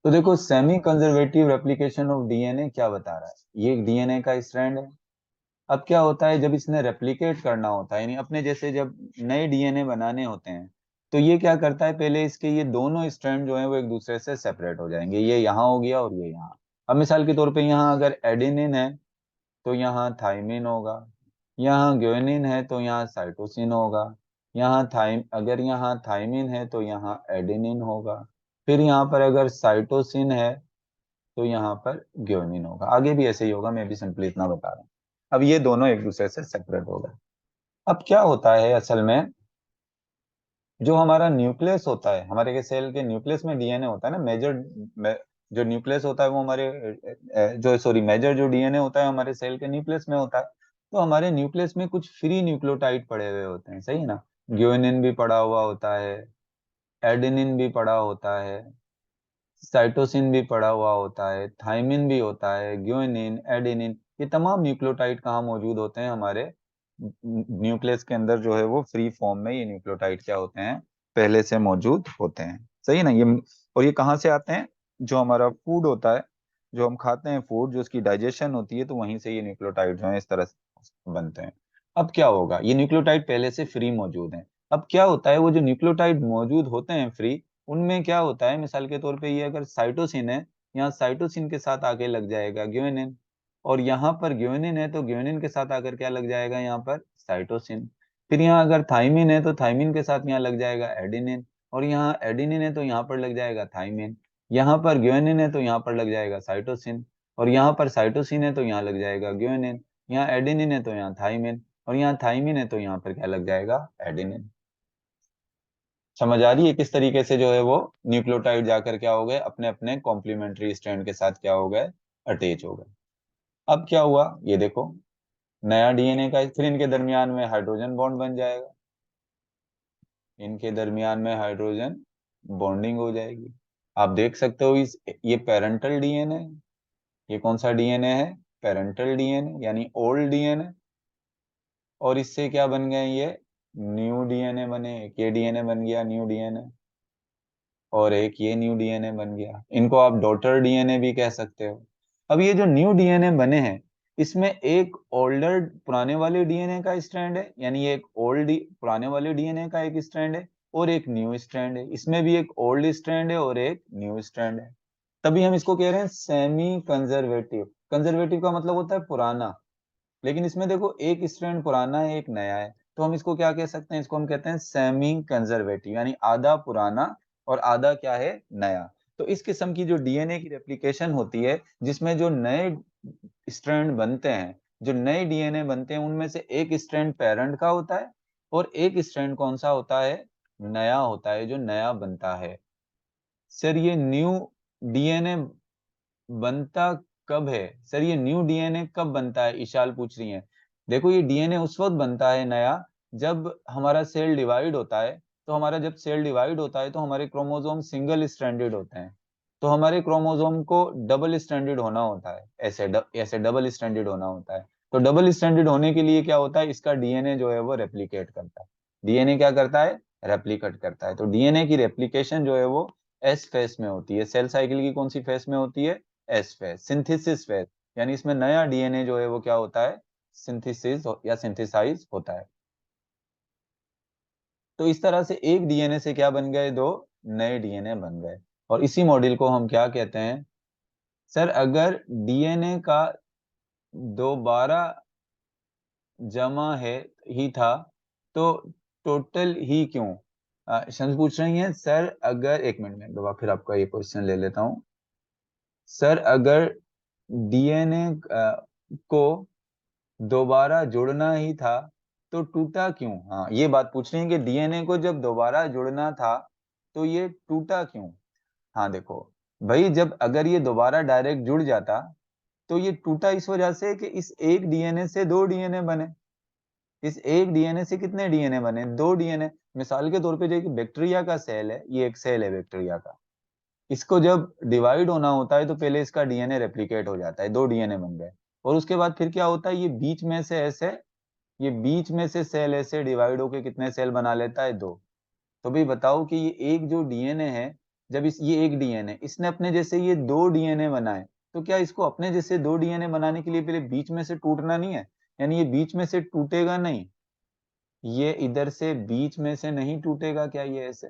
तो देखो semi conservative replication of DNA क्या बता रहा है, ये एक डीएनए का स्ट्रैंड है। अब क्या होता है जब इसने रेप्लिकेट करना होता है, यानी अपने जैसे जब नए डीएनए बनाने होते हैं, तो ये क्या करता है, पहले इसके ये दोनों स्ट्रैंड जो है वो एक दूसरे से सेपरेट हो जाएंगे। ये यहाँ हो गया और ये यहाँ। अब मिसाल के तौर पे यहाँ अगर एडेनिन है तो यहाँ थाइमिन होगा, यहाँ ग्वानिन है तो यहाँ साइटोसिन होगा, यहाँ थाइम अगर यहाँ थाइमिन है तो यहाँ एडेनिन होगा, फिर यहाँ पर अगर साइटोसिन है तो यहाँ पर ग्वानिन होगा। आगे भी ऐसे ही होगा, मैं भी सिंपली इतना बता रहा हूँ। अब ये दोनों एक दूसरे से सेपरेट हो गए। अब क्या होता है असल में, जो हमारा न्यूक्लियस होता है, हमारे के सेल के न्यूक्लियस में डीएनए होता है ना, जो न्यूक्लियस होता है वो हमारे जो सॉरी मेजर जो डीएनए होता है हमारे सेल के न्यूक्लियस में होता है। तो हमारे न्यूक्लियस में कुछ फ्री न्यूक्लियोटाइड पड़े हुए होते हैं, सही ना। ग्वानिन भी पड़ा हुआ होता है, एडेनिन भी पड़ा होता है, साइटोसिन भी पड़ा हुआ होता है, थाइमिन भी होता है, ग्वानिन, एडेनिन, ये तमाम न्यूक्लियोटाइड कहाँ मौजूद होते हैं, हमारे न्यूक्लियस के अंदर जो है वो फ्री फॉर्म में ये न्यूक्लियोटाइड क्या होते हैं, पहले से मौजूद होते हैं, सही है ना। ये और ये कहाँ से आते हैं, जो हमारा फूड होता है, जो हम खाते हैं फूड, जो उसकी डाइजेशन होती है, तो वहीं से ये न्यूक्लियोटाइड जो है इस तरह से बनते हैं। अब क्या होगा, ये न्यूक्लियोटाइड पहले से फ्री मौजूद है। अब क्या होता है, वो जो न्यूक्लियोटाइड मौजूद होते हैं फ्री, उनमें क्या होता है, मिसाल के तौर पे ये अगर साइटोसिन है, यहाँ साइटोसिन के साथ आके लग जाएगा ग्वानिन, और यहाँ पर ग्वानिन है तो ग्वानिन के साथ आकर क्या लग जाएगा, यहाँ पर साइटोसिन। फिर यहाँ अगर थाइमिन है तो थाइमिन के साथ यहाँ लग जाएगा एडेनिन, और यहाँ एडेनिन है तो यहाँ पर लग जाएगा थाइमिन। यहाँ पर ग्वानिन है तो यहाँ पर लग जाएगा साइटोसिन, और यहाँ पर साइटोसिन है तो यहाँ लग जाएगा ग्वानिन। यहाँ एडेनिन है तो यहाँ थाइमिन, और यहाँ थाइमिन है तो यहाँ पर क्या लग जाएगा, एडेनिन। समझ आ रही है किस तरीके से जो है वो न्यूक्लियोटाइड जाकर क्या हो गए, अपने अपने कॉम्प्लीमेंट्री स्ट्रैंड के साथ क्या हो गए, अटैच हो गए। अब क्या हुआ, ये देखो, नया डीएनए का, फिर इनके दरमियान में हाइड्रोजन बॉन्ड बन जाएगा, इनके दरमियान में हाइड्रोजन बॉन्डिंग हो जाएगी। आप देख सकते हो इस ये पेरेंटल डीएनए, ये कौन सा डीएनए है, पेरेंटल डीएनए यानी ओल्ड डीएनए। और इससे क्या बन गए, ये न्यू डीएनए बने, एक ये डीएनए बन गया न्यू डीएनए, और एक ये न्यू डीएनए बन गया। इनको आप डॉटर डीएनए भी कह सकते हो। अब ये जो न्यू डीएनए बने हैं, इसमें एक ओल्डर पुराने वाले डीएनए का स्ट्रैंड है, यानी ये एक पुराने वाले डीएनए का एक स्ट्रैंड है, और एक न्यू स्ट्रैंड है। इसमें भी एक ओल्ड स्ट्रैंड है और एक न्यू स्ट्रैंड है। तभी हम इसको कह रहे हैं सेमी कंजर्वेटिव। कंजर्वेटिव का मतलब होता है पुराना, लेकिन इसमें देखो एक स्ट्रैंड पुराना है एक नया है, तो हम इसको क्या कह सकते हैं, इसको हम कहते हैं सेमी कंजर्वेटिव, यानी आधा पुराना और आधा क्या है, नया। तो इस किस्म की जो डीएनए की रेप्लिकेशन होती है, जिसमें जो नए स्ट्रैंड बनते हैं, जो नए डीएनए बनते हैं, उनमें से एक स्ट्रैंड पेरेंट का होता है और एक स्ट्रैंड कौन सा होता है, नया होता है, जो नया बनता है। सर ये न्यू डीएनए बनता कब है, सर ये न्यू डीएनए कब बनता है, इशाल पूछ रही है। देखो ये डीएनए उस वक्त बनता है नया, जब हमारा सेल डिवाइड होता है। तो हमारा जब सेल डिवाइड होता है तो हमारे क्रोमोसोम सिंगल स्ट्रैंडेड होते हैं, तो हमारे क्रोमोसोम को डबल स्ट्रैंडेड होना होता है, ऐसे डबल स्ट्रैंडेड होना होता है। तो डबल स्ट्रैंडेड होने के लिए क्या होता है, इसका डीएनए जो है वो रेप्लिकेट करता है। डीएनए क्या करता है, रेप्लिकेट करता है। तो डीएनए की रेप्लिकेशन जो है वो एस फेस में होती है। सेल साइकिल की कौन सी फेस में होती है, एस फेज, सिंथेसिस फेज, यानी इसमें नया डीएनए जो है वो क्या होता है, सिंथेसिस या सिंथेसाइज होता है। तो इस तरह से एक डीएनए से क्या बन गए, दो नए डीएनए बन गए। और इसी मॉड्यूल को हम क्या कहते हैं, सर अगर डीएनए का दोबारा जमा है ही था तो टोटल ही क्यों। शंस पूछ रही हैं, सर अगर, एक मिनट में दोबारा फिर आपका ये क्वेश्चन ले लेता हूँ। सर अगर डीएनए को दोबारा जुड़ना ही था तो टूटा क्यों। हाँ ये बात पूछ रही है कि डीएनए को जब दोबारा जुड़ना था तो ये टूटा क्यों। हाँ देखो भाई, जब अगर ये दोबारा डायरेक्ट जुड़ जाता तो ये टूटा इस वजह से कि इस एक डीएनए से दो डीएनए बने। इस एक डीएनए से कितने डीएनए बने, दो डीएनए। मिसाल के तौर पे जो एक बैक्टीरिया का सेल है, ये एक सेल है बैक्टीरिया का, इसको जब डिवाइड होना होता है तो पहले इसका डीएनए रेप्लिकेट हो जाता है, दो डीएनए बन गए। और उसके बाद फिर क्या होता है, ये बीच में से ऐसे, ये बीच में से सेल ऐसे डिवाइड होके कितने सेल बना लेता है, दो। तो भाई बताओ कि ये एक जो डीएनए है, जब ये एक डीएनए, इसने अपने जैसे ये 2 डीएनए बनाए, तो क्या इसको अपने जैसे 2 डीएनए बनाने के लिए पहले बीच में से टूटना नहीं है? यानी ये बीच में से टूटेगा नहीं, ये इधर से बीच में से नहीं टूटेगा क्या ये ऐसे,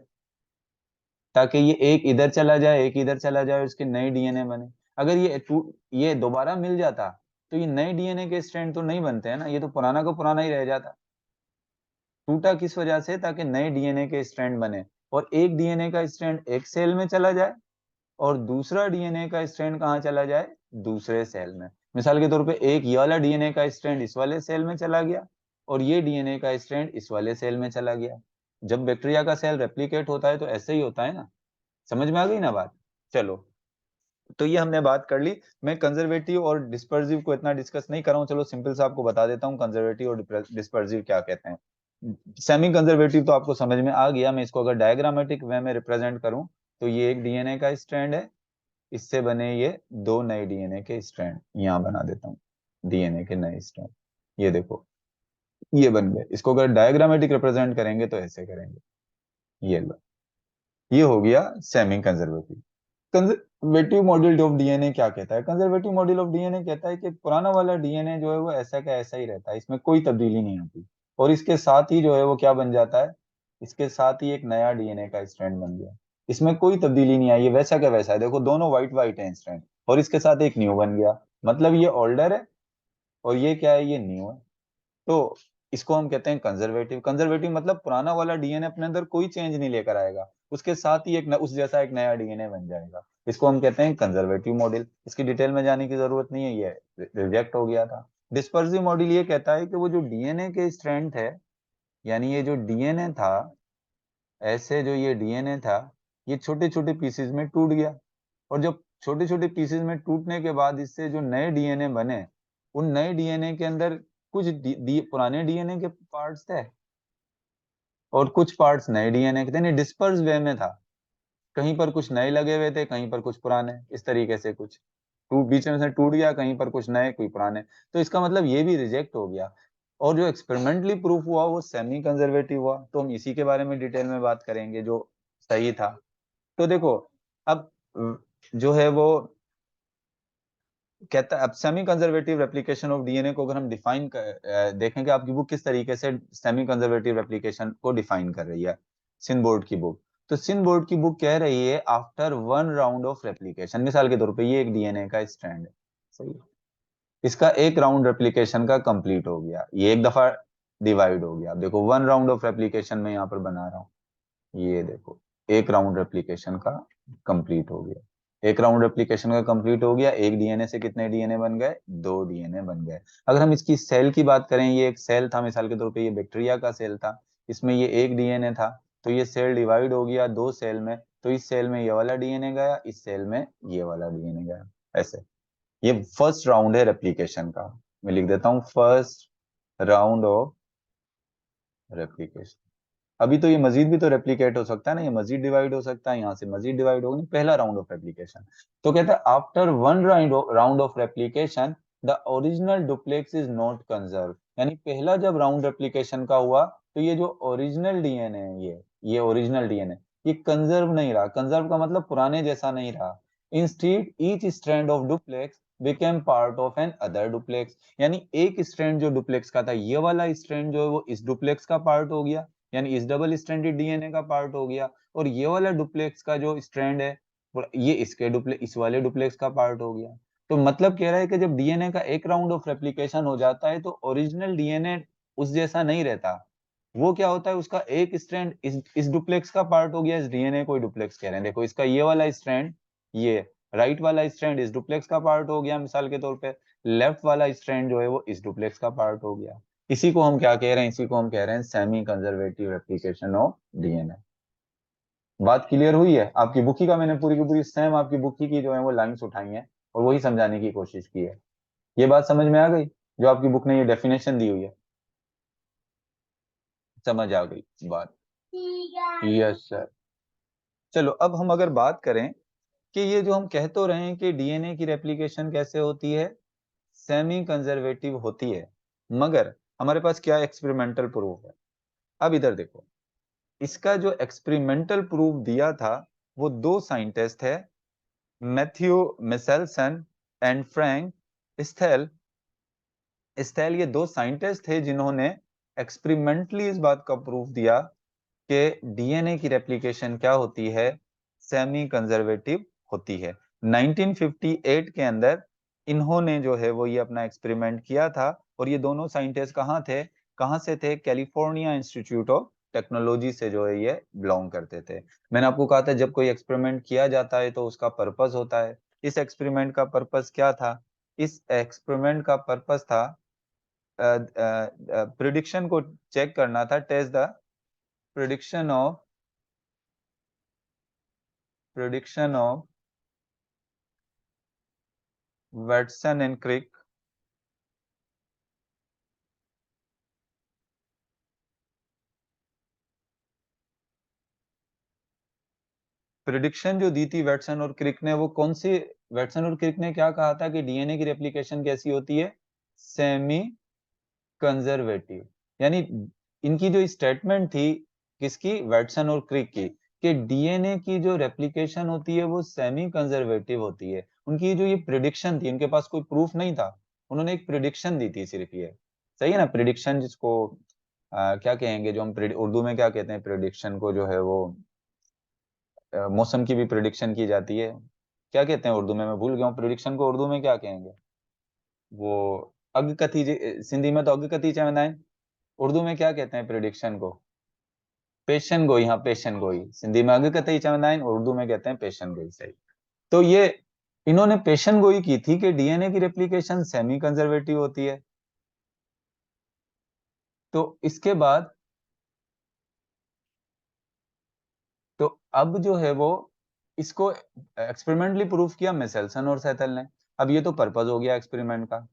ताकि ये एक इधर चला जाए, एक इधर चला जाए और इसके नए डीएनए बने। अगर ये दोबारा मिल जाता तो ये नए डीएनए के स्ट्रैंड तो नहीं बनते हैं ना, ये तो पुराना का पुराना ही रह जाता। टूटा किस वजह से? ताकि नए डीएनए के स्ट्रैंड बने, और एक डीएनए का स्ट्रैंड एक सेल में चला जाए और दूसरा डीएनए का स्ट्रैंड कहाँ चला जाए? दूसरे सेल में। मिसाल के तौर पे एक ये वाला डीएनए का स्ट्रैंड इस वाले सेल में चला गया और ये डीएनए का स्ट्रैंड इस वाले सेल में चला गया। जब बैक्टीरिया का सेल रेप्लिकेट होता है तो ऐसे ही होता है ना। समझ में आ गई ना बात? चलो, तो ये हमने बात कर ली। मैं कंजर्वेटिव और डिस्पर्सिव को इतना डिस्कस नहीं कर रहा हूँ, चलो सिंपल सा आपको बता देता हूँ कंजर्वेटिव और डिस्पर्सिव क्या कहते हैं। सेमी कंजर्वेटिव तो आपको समझ में आ गया। मैं इसको अगर डायग्रामेटिक वे में रिप्रेजेंट करूं तो ये एक डीएनए का स्ट्रैंड है, इससे बने ये 2 नए डीएनए के स्ट्रैंड, यहाँ बना देता हूँ डीएनए के नए स्ट्रैंड, ये देखो ये बन गए। इसको अगर डायग्रामेटिक रिप्रेजेंट करेंगे तो ऐसे करेंगे, ये लो, ये हो गया semi conservative. Conservative model of DNA क्या कहता है? कंजर्वेटिव मॉडल ऑफ डीएनए कहता है कि पुराना वाला डीएनए जो है वो ऐसा का ऐसा ही रहता है, इसमें कोई तब्दीली नहीं होती, और इसके साथ ही जो है वो क्या बन जाता है, इसके साथ ही एक नया डीएनए का स्ट्रैंड बन गया। इसमें कोई तब्दीली नहीं आई, ये वैसा का वैसा है, देखो दोनों व्हाइट व्हाइट है स्ट्रैंड, और इसके साथ एक न्यू बन गया, मतलब ये ओल्डर है और ये क्या है, ये न्यू है। तो इसको हम कहते हैं कंजर्वेटिव। कंजर्वेटिव मतलब पुराना वाला डीएनए अपने अंदर कोई चेंज नहीं लेकर आएगा, उसके साथ ही उस जैसा एक नया डीएनए बन जाएगा। इसको हम कहते हैं कंजर्वेटिव मॉडल। इसकी डिटेल में जाने की जरूरत नहीं है, ये रिजेक्ट हो गया था। डिस्पर्सिव मॉडल ये कहता है कि वो जो डीएनए के स्ट्रैंड है, यानी ये जो डीएनए था, ऐसे जो ये डीएनए था, ये छोटे छोटे पीसेज में टूट गया, और जब छोटे छोटे पीसेज में टूटने के बाद इससे जो नए डीएनए बने, उन नए डीएनए के अंदर कुछ पुराने डीएनए के पार्ट्स थे और कुछ पार्ट्स नए डीएनए के थे, नहीं डिस्पर्स वे में था। कहीं पर कुछ नए लगे हुए थे, कहीं पर कुछ पुराने, इस तरीके से कुछ टूट बीच में से टूट गया, कहीं पर कुछ नए कोई पुराने। तो इसका मतलब ये भी रिजेक्ट हो गया, और जो एक्सपेरिमेंटली प्रूफ हुआ वो सेमी कंजर्वेटिव हुआ। तो हम इसी के बारे में डिटेल में बात करेंगे जो सही था। तो देखो, अब जो है वो कहता है, अब semi conservative replication of DNA को अगर हम देखेंगे, आपकी बुक किस तरीके से सेमी कंजर्वेटिव रेप्लिकेशन को डिफाइन कर रही है, सिन बोर्ड की बुक। तो सिन बोर्ड की बुक कह रही है आफ्टर 1 राउंड ऑफ रेप्लिकेशन, मिसाल के तौर पे ये एक डीएनए का स्ट्रैंड है, सही है, इसका एक राउंड रेप्लिकेशन का कंप्लीट हो गया, ये एक दफा डिवाइड हो गया। अब देखो 1 राउंड ऑफ रेप्लिकेशन में यहाँ पर बना रहा हूँ, ये देखो एक राउंड रेप्लिकेशन का कंप्लीट हो गया, एक राउंड रेप्लिकेशन का कंप्लीट हो गया। एक डीएनए से कितने डीएनए बन गए? 2 डीएनए बन गए। अगर हम इसकी सेल की बात करें, ये एक सेल था, मिसाल के तौर पे ये बैक्टीरिया का सेल था, इसमें ये एक डीएनए था, तो ये सेल डिवाइड हो गया 2 सेल में, तो इस सेल में ये वाला डीएनए गया, इस सेल में ये वाला डीएनए गया, ऐसे। ये फर्स्ट राउंड है रेप्लिकेशन का, मैं लिख देता हूँ फर्स्ट राउंड ऑफ रेप्लिकेशन। अभी तो ये मजीद भी तो रेप्लिकेट हो सकता है ना, ये मजीद डिवाइड हो सकता है, यहाँ से मजीद डिवाइड होगी, पहला राउंड ऑफ रेप्लिकेशन। तो कहता है after 1 round of replication the original duplex is not conserve, यानी पहला जब राउंड रेप्लिकेशन का हुआ तो ये जो ओरिजिनल डीएनए है, ये ओरिजिनल डीएनए ये कंजर्व नहीं रहा। कंजर्व का मतलब पुराने जैसा नहीं रहा। Instead each strand of duplex became part of another duplex, यानी एक स्ट्रैंड जो डुप्लेक्स का था, ये वाला स्ट्रैंड जो है वो इस डुप्लेक्स का पार्ट हो गया, यानी इस डबल स्ट्रैंडेड डीएनए का पार्ट हो गया, और ये वाला डुप्लेक्स का जो स्ट्रैंड है ये इस वाले डुप्लेक्स का पार्ट हो गया। तो मतलब कह रहा है कि जब डीएनए का एक राउंड ऑफ रेप्लिकेशन हो जाता है तो ओरिजिनल डीएनए उस जैसा नहीं रहता, वो क्या होता है, उसका एक स्ट्रैंड इस डुप्लेक्स का पार्ट हो गया, इस डीएनए को डुप्लेक्स कह रहे हैं। देखो इसका ये वाला स्ट्रैंड, ये राइट वाला स्ट्रैंड इस डुप्लेक्स का पार्ट हो गया, मिसाल के तौर पे लेफ्ट वाला स्ट्रैंड जो है वो इस डुप्लेक्स का पार्ट हो गया। इसी को हम क्या कह रहे हैं, इसी को हम कह रहे हैं semi conservative replication of DNA. बात क्लियर हुई है? आपकी बुकी का मैंने पूरी की पूरी सेम आपकी बुकी की जो है वो लाइंस उठाई हैं और वही समझाने की कोशिश की है। ये बात समझ में आ गई जो आपकी बुक ने ये डेफिनेशन दी हुई है? समझ आ गई बात? Yes sir. चलो, अब हम अगर बात करें कि ये जो हम कह तो रहे हैं कि डीएनए की रेप्लिकेशन कैसे होती है, सेमी कंजर्वेटिव होती है, मगर हमारे पास क्या एक्सपेरिमेंटल प्रूफ है? अब इधर देखो, इसका जो एक्सपेरिमेंटल प्रूफ दिया था वो दो साइंटिस्ट है, मैथ्यू मिसेल्सन एंड फ्रैंक स्थेल। स्थेल ये दो साइंटिस्ट थे जिन्होंने एक्सपेरिमेंटली इस बात का प्रूफ दिया कि डीएनए की रेप्लिकेशन क्या होती है, सेमी कंजर्वेटिव होती है। 1958 के अंदर इन्होंने जो है वो ये अपना एक्सपेरिमेंट किया था। और ये दोनों साइंटिस्ट कहाँ से थे? कैलिफोर्निया इंस्टीट्यूट ऑफ टेक्नोलॉजी से जो है ये बिलोंग करते थे। मैंने आपको कहा था जब कोई एक्सपेरिमेंट किया जाता है तो उसका पर्पस होता है। इस एक्सपेरिमेंट का पर्पस क्या था? इस एक्सपेरिमेंट का पर्पस था प्रिडिक्शन को चेक करना था, test the prediction of Watson and Crick. Prediction जो दी थी वाटसन और क्रिक ने, वो कौन सी? वाटसन और क्रिक ने क्या कहा था कि डीएनए की रेप्लिकेशन कैसी होती है? Semi conservative. यानी इनकी जो स्टेटमेंट थी, किसकी? वाटसन और क्रिक की, कि डीएनए की जो रेप्लिकेशन होती है वो सेमी कंजर्वेटिव होती है। उनकी जो ये प्रिडिक्शन थी, उनके पास कोई प्रूफ नहीं था, उन्होंने एक प्रिडिक्शन दी थी सिर्फ ये। सही है ना? प्रिडिक्शन जिसको क्या कहेंगे, जो हम उर्दू में क्या कहते हैं प्रिडिक्शन को, जो है वो मौसम की भी प्रिडिक्शन की जाती है। क्या कहते हैं उर्दू में? मैं भूल गया हूँ, प्रिडिक्शन को उर्दू में क्या कहेंगे? वो अगकथी सिंधी में तो अगकथी चवंदा आहिनि, उर्दू में क्या कहते हैं प्रिडिक्शन को? पेशन गोई। हाँ, पेशन गोई। सिंधी में अगकथी चवंदा आहिनि, उर्दू में कहते हैं पेशन गोई। सही। तो ये इन्होंने पेशन गोई की थी कि डीएनए की रेप्लिकेशन सेमी कंजर्वेटिव होती है। तो इसके बाद तो अब जो है वो इसको एक्सपेरिमेंटली प्रूफ किया मिसेल्सन और सेटल ने। अब ये तो पर्पज हो गया एक्सपेरिमेंट का।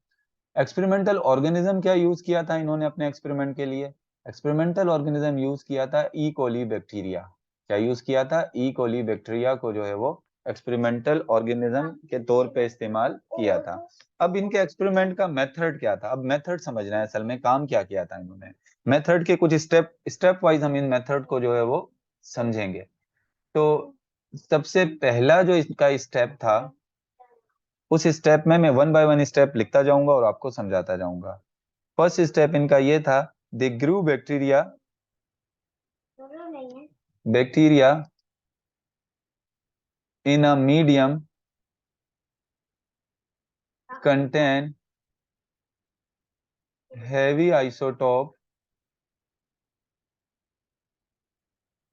एक्सपेरिमेंटल ऑर्गेनिज्म क्या यूज किया था इन्होंने अपने एक्सपेरिमेंट के लिए? एक्सपेरिमेंटल ऑर्गेनिज्म यूज किया था ई कोली बैक्टीरिया। क्या यूज किया था? ई कोली बैक्टीरिया को जो है वो एक्सपेरिमेंटल ऑर्गेनिज्म के तौर पे इस्तेमाल किया था। अब इनके एक्सपेरिमेंट का मेथड क्या था? अब मेथड समझना है, असल में काम क्या किया था इन्होंने। मेथड के कुछ स्टेप वाइज हम इन मेथड को जो है वो समझेंगे। तो सबसे पहला जो इसका स्टेप था, उस स्टेप में मैं वन बाय वन स्टेप लिखता जाऊंगा और आपको समझाता जाऊंगा। फर्स्ट स्टेप इनका ये था, they grew bacteria in a medium contain heavy isotope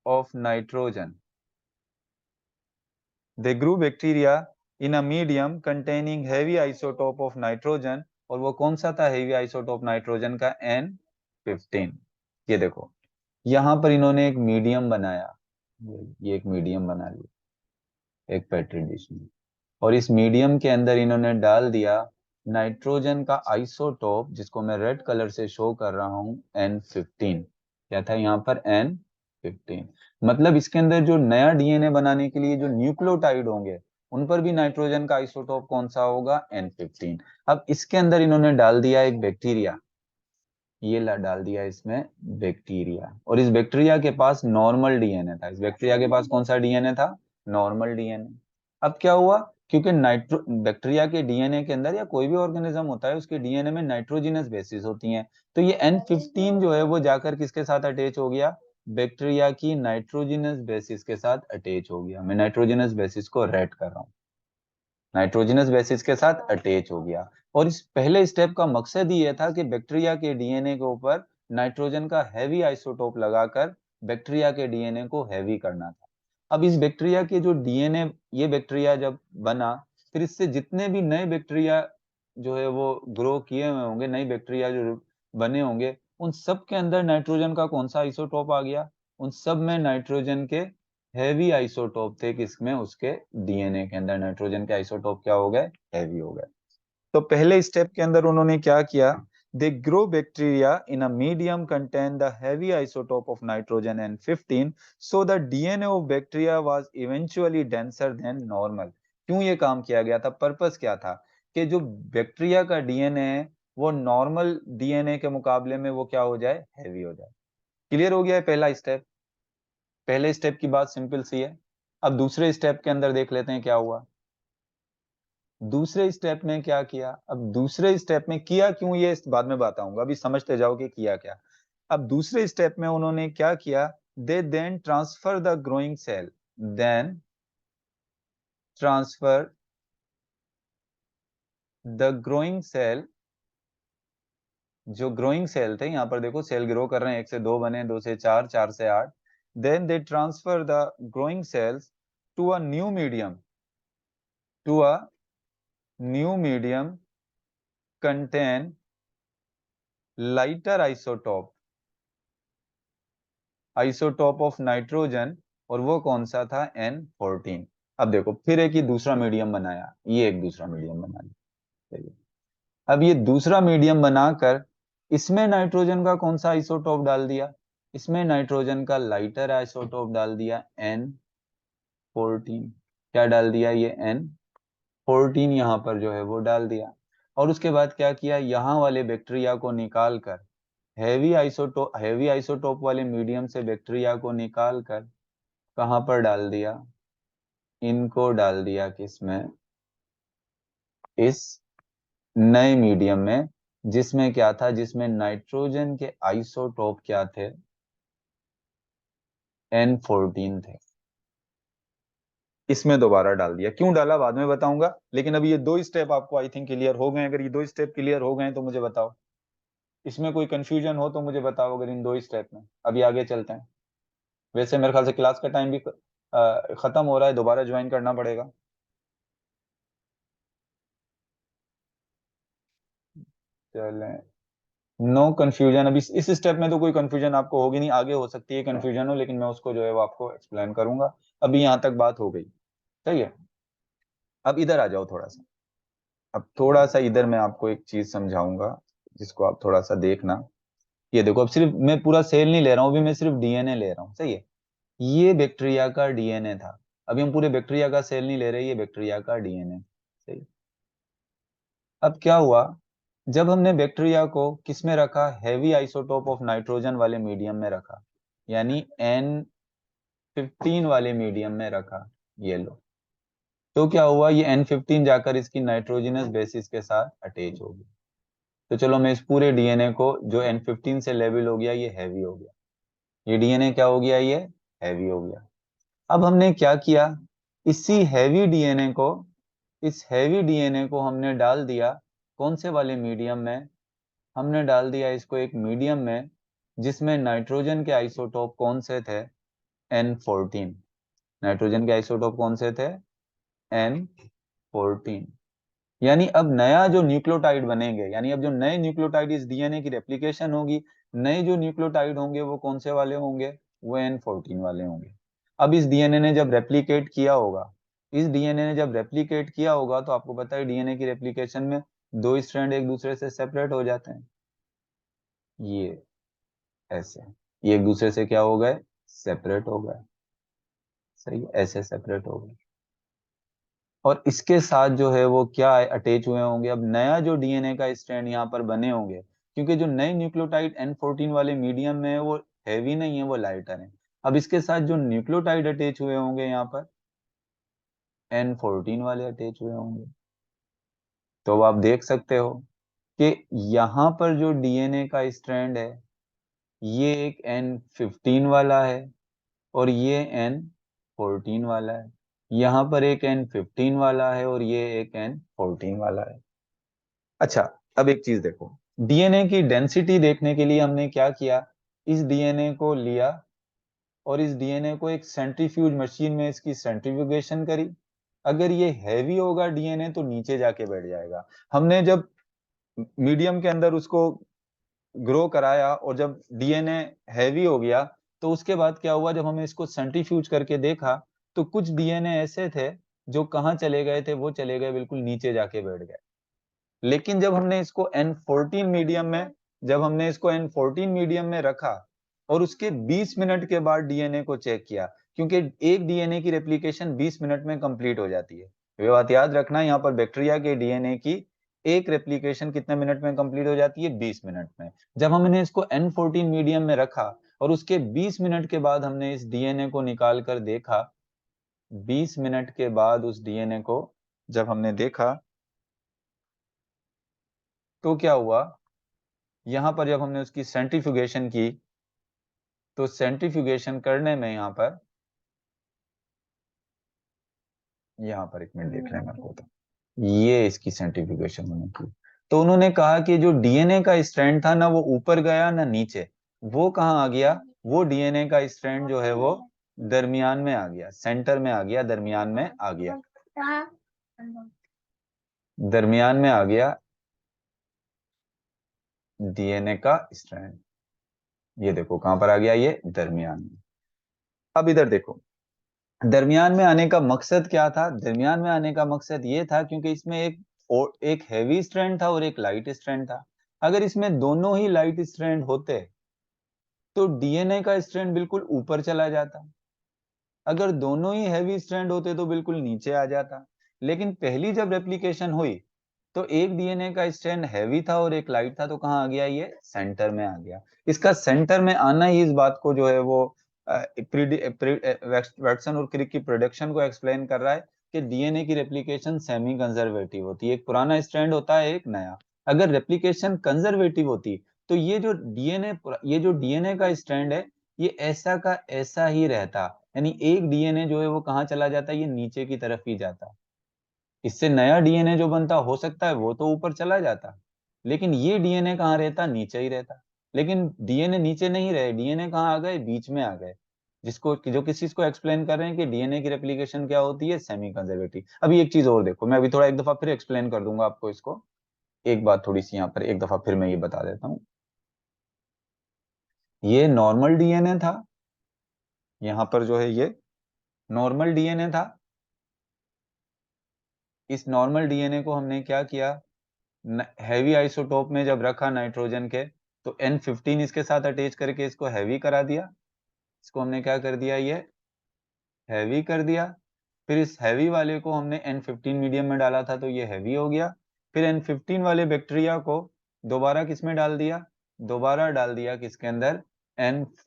of nitrogen. They grew bacteria in a medium containing heavy isotope of nitrogen. और वो कौन सा था हैवी आइसोटोप नाइट्रोजन का? N15। ये देखो, यहां पर इन्होंने एक मीडियम बनाया, ये एक मीडियम बना लिया एक पेट्री डिश में, और इस मीडियम के अंदर इन्होंने डाल दिया नाइट्रोजन का आइसोटोप, जिसको मैं रेड कलर से शो कर रहा हूं, N15। क्या था यहाँ पर? N15। मतलब इसके अंदर जो नया डीएनए बनाने के लिए जो न्यूक्लियोटाइड होंगे, उन पर भी नाइट्रोजन का आइसोटोप कौन सा होगा? N15। अब इसके अंदर इन्होंने डाल दिया एक बैक्टीरिया, ये डाल दिया इसमें बैक्टीरिया, और इस बैक्टीरिया के पास नॉर्मल डीएनए था। इस बैक्टीरिया के पास कौन सा डीएनए था? Normal DNA. अब क्या हुआ, क्योंकि नाइट्रो बैक्टीरिया के डीएनए के अंदर, या कोई भी ऑर्गेनिज्म होता है उसके डीएनए में नाइट्रोजिनस बेसिस होती हैं, तो ये N15 जो है वो जाकर किसके साथ अटैच हो गया? बैक्टीरिया की नाइट्रोजिनस बेसिस के साथ अटैच हो गया। मैं नाइट्रोजिनस बेसिस को रेड कर रहा हूँ, नाइट्रोजनस बेसिस के साथ अटैच हो गया। और इस पहले स्टेप का मकसद ही यह था कि बैक्टीरिया के डीएनए के ऊपर नाइट्रोजन का हैवी आइसोटोप लगाकर बैक्टीरिया के डीएनए को हैवी करना था। अब इस बैक्टीरिया के जो डीएनए, ये बैक्टीरिया जब बना, फिर इससे जितने भी नए बैक्टीरिया जो है वो ग्रो किए हुए होंगे, नए बैक्टीरिया जो बने होंगे, उन सब के अंदर नाइट्रोजन का कौन सा आइसोटोप आ गया? उन सब में नाइट्रोजन के हैवी आइसोटोप थे। किसमें? उसके डीएनए के अंदर नाइट्रोजन के आइसोटोप क्या हो गए? हैवी हो गए। तो पहले स्टेप के अंदर उन्होंने क्या किया, they grow bacteria in a medium contain the heavy isotope of nitrogen N15, so the DNA of bacteria was eventually denser then normal. क्यों ये काम किया गया था? पर्पस क्या था? कि जो बैक्टीरिया का डीएनए है वो नॉर्मल डीएनए के मुकाबले में वो क्या हो जाए? हैवी हो जाए। क्लियर हो गया है पहला स्टेप? पहले स्टेप की बात सिंपल सी है। अब दूसरे स्टेप के अंदर देख लेते हैं क्या हुआ। दूसरे स्टेप में क्या किया, अब दूसरे स्टेप में किया क्यों ये बाद में बताऊंगा, अभी समझते जाओ कि किया क्या। अब दूसरे स्टेप में उन्होंने क्या किया, they then transfer the growing cell, then transfer the growing cell, जो ग्रोइंग सेल थे, यहां पर देखो सेल ग्रो कर रहे हैं, 1 से 2 बने, 2 से 4, 4 से 8, then they transfer the growing cells to a new medium, to a new medium contain lighter isotope, isotope of nitrogen, और वो कौन सा था, N14। अब देखो फिर एक ही दूसरा मीडियम बनाया, ये एक दूसरा मीडियम बना लिया, सही है। अब ये दूसरा मीडियम बनाकर इसमें नाइट्रोजन का कौन सा आइसोटोप डाल दिया, इसमें नाइट्रोजन का लाइटर आइसोटोप डाल दिया, N14। क्या डाल दिया, ये N14 यहाँ पर जो है वो डाल दिया। और उसके बाद क्या किया, यहाँ वाले बैक्टीरिया को निकाल कर, हैवी आइसोटोप वाले मीडियम से बैक्टीरिया को निकाल कर कहां पर डाल दिया, इनको डाल दिया किसमें, इस नए मीडियम में, जिसमें क्या था, जिसमें नाइट्रोजन के आइसोटोप क्या थे, N14 थे। इसमें दोबारा डाल दिया, क्यों डाला बाद में बताऊंगा, लेकिन अभी ये 2 स्टेप आपको आई थिंक क्लियर हो गए। अगर ये 2 स्टेप क्लियर हो गए तो मुझे बताओ, इसमें कोई कंफ्यूजन हो तो मुझे बताओ, अगर इन 2 स्टेप में। अभी आगे चलते हैं। वैसे मेरे ख्याल से क्लास का टाइम भी खत्म हो रहा है, दोबारा ज्वाइन करना पड़ेगा। चलें, नो कंफ्यूजन। अभी इस स्टेप में तो कोई कंफ्यूजन आपको होगी नहीं, आगे हो सकती है कंफ्यूजन हो, लेकिन मैं उसको जो है वो आपको एक्सप्लेन करूंगा। अभी यहाँ तक बात हो गई, सही है। अब इधर आ जाओ थोड़ा सा, अब थोड़ा सा इधर मैं आपको एक चीज समझाऊंगा, जिसको आप थोड़ा सा देखना। ये देखो, अब सिर्फ मैं पूरा सेल नहीं ले रहा हूँ, अभी मैं सिर्फ डीएनए ले रहा हूँ, सही है। ये बैक्टीरिया का डीएनए था, अभी हम पूरे बैक्टीरिया का सेल नहीं ले रहे, ये बैक्टीरिया का डीएनए, सही। अब क्या हुआ, जब हमने बैक्टीरिया को किस में रखा, हैवी आइसोटोप ऑफ नाइट्रोजन वाले मीडियम में रखा, यानी N15 वाले मीडियम में रखा, ये लो, तो क्या हुआ, ये N15 जाकर इसकी नाइट्रोजनस बेसिस के साथ अटैच हो गई। तो चलो मैं इस पूरे डीएनए को, जो N15 से लेबल हो गया, ये हैवी हो गया, ये डीएनए क्या हो गया, ये हैवी हो गया। अब हमने क्या किया, इसी हैवी डीएनए को, इस हैवी डीएनए को हमने डाल दिया कौन से वाले मीडियम में, हमने डाल दिया इसको एक मीडियम में जिसमें नाइट्रोजन के आइसोटोप कौन से थे, N14। नाइट्रोजन के आइसोटोप कौन से थे, N14। यानी अब नया जो न्यूक्लियोटाइड बनेंगे, यानी अब जो नए न्यूक्लियोटाइड इस डीएनए की रेप्लिकेशन होगी, नए जो न्यूक्लियोटाइड होंगे वो कौन से वाले होंगे, वो N14 वाले होंगे। अब इस डीएनए ने जब रेप्लिकेट किया होगा, इस डीएनए ने जब रेप्लिकेट किया होगा, तो आपको पता है डीएनए की रेप्लिकेशन में 2 स्ट्रैंड एक दूसरे से सेपरेट हो जाते हैं, ये ऐसे, ये एक दूसरे से क्या हो गए, सेपरेट हो गए, सही है, ऐसे सेपरेट हो गए। और इसके साथ जो है वो क्या है, अटैच हुए होंगे। अब नया जो डीएनए का स्ट्रैंड यहाँ पर बने होंगे, क्योंकि जो नए न्यूक्लियोटाइड N14 वाले मीडियम में है वो हैवी नहीं है, वो लाइटर है। अब इसके साथ जो न्यूक्लियोटाइड अटैच हुए होंगे यहाँ पर, N14 वाले अटैच हुए होंगे। तो अब आप देख सकते हो कि यहाँ पर जो डीएनए का स्ट्रैंड है, ये एक N15 वाला है, और ये N14 वाला है। यहाँ पर एक N15 वाला है, और ये एक N14 वाला है। अच्छा, अब एक चीज देखो, डीएनए की डेंसिटी देखने के लिए हमने क्या किया, इस डीएनए को लिया और इस डीएनए को एक सेंट्रीफ्यूज मशीन में इसकी सेंट्रीफ्यूगेशन करी। अगर ये हैवी होगा डीएनए तो नीचे जाके बैठ जाएगा। हमने जब मीडियम के अंदर उसको ग्रो कराया और जब डीएनए हैवी हो गया, तो उसके बाद क्या हुआ, जब हमें इसको सेंट्रीफ्यूज करके देखा, तो कुछ डीएनए ऐसे थे जो कहाँ चले गए थे, वो चले गए बिल्कुल नीचे जाके बैठ गए। लेकिन जब हमने इसको N14 मीडियम में, जब हमने इसको N14 मीडियम में रखा और उसके 20 मिनट के बाद डीएनए को चेक किया, क्योंकि एक डीएनए की रेप्लिकेशन 20 मिनट में कंप्लीट हो जाती है। ये बात याद रखना, यहाँ पर बैक्टीरिया के डीएनए की एक रेप्लिकेशन कितने मिनट में कंप्लीट हो जाती है, 20 मिनट में। जब हमने इसको N14 मीडियम में रखा और उसके 20 मिनट के बाद हमने इस डीएनए को निकाल कर देखा, 20 मिनट के बाद उस डीएनए को जब हमने देखा तो क्या हुआ, यहां पर जब हमने उसकी सेंट्रीफ्यूगेशन की तो सेंट्रीफ्यूगेशन करने में यहां पर एक मिनट देख लेना को तो ये इसकी सेंट्रीफ्यूगेशन होने की, तो उन्होंने कहा कि जो डीएनए का स्ट्रैंड था ना वो ऊपर गया ना नीचे, वो कहाँ आ गया, वो डीएनए का स्ट्रैंड जो है वो दरमियान में आ गया, सेंटर में आ गया, दरमियान में आ गया, दरमियान में आ गया डीएनए का स्ट्रैंड। ये देखो कहां पर आ गया, ये दरमियान में। अब इधर देखो, दरमियान में आने का मकसद क्या था, दरमियान में आने का मकसद ये था क्योंकि इसमें एक हैवी स्ट्रैंड था और एक लाइट स्ट्रैंड था। अगर इसमें दोनों ही लाइट स्ट्रैंड होते तो डीएनए का स्ट्रैंड बिल्कुल ऊपर चला जाता, अगर दोनों ही हैवी स्ट्रैंड होते तो बिल्कुल नीचे आ जाता। लेकिन पहली जब रेप्लिकेशन हुई तो एक डीएनए का स्ट्रैंड हैवी था और एक लाइट था, तो कहाँ आ गया, ये सेंटर में आ गया। इसका सेंटर में आना ही इस बात को जो है वो वैटसन और क्रिक की प्रोडक्शन को एक्सप्लेन कर रहा है कि डीएनए की रेप्लिकेशन सेमी कंजर्वेटिव होती है, एक पुराना स्ट्रैंड होता है एक नया। अगर रेप्लिकेशन कंजर्वेटिव होती तो ये जो डीएनए का स्ट्रैंड है ये ऐसा का ऐसा ही रहता, यानी एक डीएनए जो है वो कहाँ चला जाता है, ये नीचे की तरफ ही जाता। इससे नया डीएनए जो बनता हो सकता है वो तो ऊपर चला जाता, लेकिन ये डीएनए कहाँ रहता, नीचे ही रहता। लेकिन डीएनए नीचे नहीं रहे, डीएनए कहाँ आ गए, बीच में आ गए, जिसको जो किस चीज को एक्सप्लेन कर रहे हैं कि डीएनए की रेप्लिकेशन क्या होती है, सेमी कंजर्वेटिव। अभी एक चीज और देखो, मैं अभी थोड़ा एक दफा फिर एक्सप्लेन कर दूंगा आपको इसको, एक बात थोड़ी सी यहाँ पर एक दफा फिर मैं ये बता देता हूँ। ये नॉर्मल डीएनए था, यहाँ पर जो है ये नॉर्मल डीएनए था। इस नॉर्मल डीएनए को हमने क्या किया, हैवी आइसोटोप में जब रखा नाइट्रोजन के, तो N15 इसके साथ अटैच करके इसको हैवी करा दिया, इसको हमने क्या कर दिया, ये हैवी कर दिया। फिर इस हैवी वाले को हमने N15 मीडियम में डाला था तो ये हैवी हो गया। फिर N15 वाले बैक्टीरिया को दोबारा किस में डाल दिया, दोबारा डाल दिया किसके अंदर, N